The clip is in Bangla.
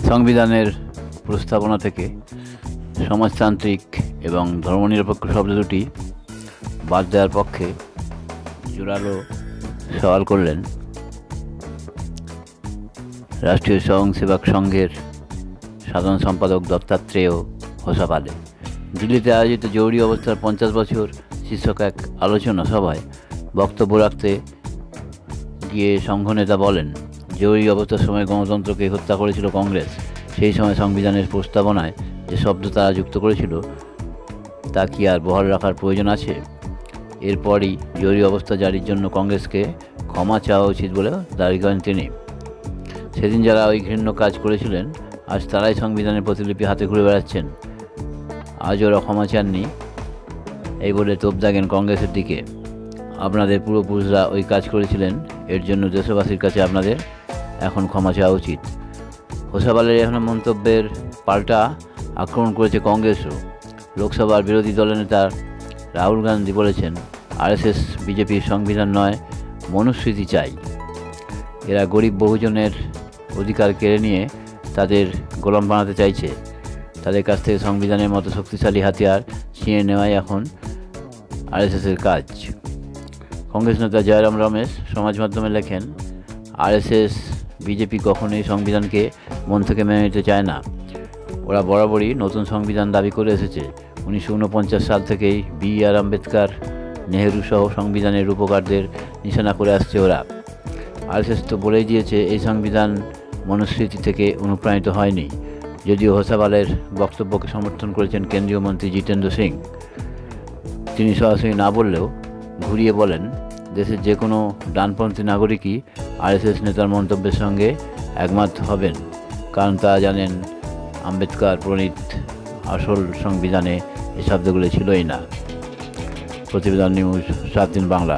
সংবিধানের প্রস্তাবনা থেকে সমাজতান্ত্রিক এবং ধর্মনিরপেক্ষ শব্দ দুটি বাদ দেওয়ার পক্ষে জোরালো সওয়াল করলেন রাষ্ট্রীয় স্বয়ংসেবক সংঘের সাধারণ সম্পাদক দত্তাত্রেয় হোসাপালে। দিল্লিতে আয়োজিত জরুরি অবস্থার 50 বছর শীর্ষক এক আলোচনা সভায় বক্তব্য রাখতে গিয়ে সংঘ নেতা বলেন, জরুরি অবস্থার সময় গণতন্ত্রকে হত্যা করেছিল কংগ্রেস। সেই সময় সংবিধানের প্রস্তাবনায় যে শব্দ তারা যুক্ত করেছিল তা কি আর বহাল রাখার প্রয়োজন আছে? এরপরই জরুরি অবস্থা জারির জন্য কংগ্রেসকে ক্ষমা চাওয়া উচিত বলে দাবি করেন তিনি। সেদিন যারা ওই ঘৃণ্য কাজ করেছিলেন আজ তারাই সংবিধানের প্রতিলিপি হাতে ঘুরে বেড়াচ্ছেন। আজ ওরা ক্ষমা চাননি এই বলে তোপ দাগেন কংগ্রেসের দিকে। আপনাদের পূর্বপুরুষরা ওই কাজ করেছিলেন, এর জন্য দেশবাসীর কাছে আপনাদের এখন ক্ষমা চাওয়া উচিত। হোসাপালের এখন মন্তব্যের পাল্টা আক্রমণ করেছে কংগ্রেসও। লোকসভার বিরোধী দলের নেতা রাহুল গান্ধী বলেছেন, আরএসএস বিজেপির সংবিধান নয়, মনুস্মৃতি চাই। এরা গরিব বহুজনের অধিকার কেড়ে নিয়ে তাদের গোলাম বানাতে চাইছে। তাদের কাছ থেকে সংবিধানের মতো শক্তিশালী হাতিয়ার ছিনিয়ে নেওয়াই এখন আরএসএসের কাজ। কংগ্রেস নেতা জয়রাম রমেশ সমাজ মাধ্যমে লেখেন, আরএসএস বিজেপি কখনোই সংবিধানকে মন থেকে মেনে নিতে চায় না। ওরা বরাবরই নতুন সংবিধান দাবি করে এসেছে। 1949 সাল থেকেই বি.আর. আম্বেদকর, নেহেরু সহ সংবিধানের রূপকারদের নিশানা করে আসছে ওরা। আরএসএস তো বলেই দিয়েছে এই সংবিধান মনুস্মৃতি থেকে অনুপ্রাণিত হয়নি। যদিও হোসাপালের বক্তব্যকে সমর্থন করেছেন কেন্দ্রীয় মন্ত্রী জিতেন্দ্র সিং। তিনি সরাসরি না বললেও ঘুরিয়ে বলেন, দেশের যে কোনো ডানপন্থী নাগরিকই আরএসএস নেতার মন্তব্যের সঙ্গে একমত হবেন, কারণ তারা জানেন আম্বেদকর প্রণীত আসল সংবিধানে এই শব্দগুলো ছিলই না। প্রতিবেদন নিউজ 7 দিন বাংলা।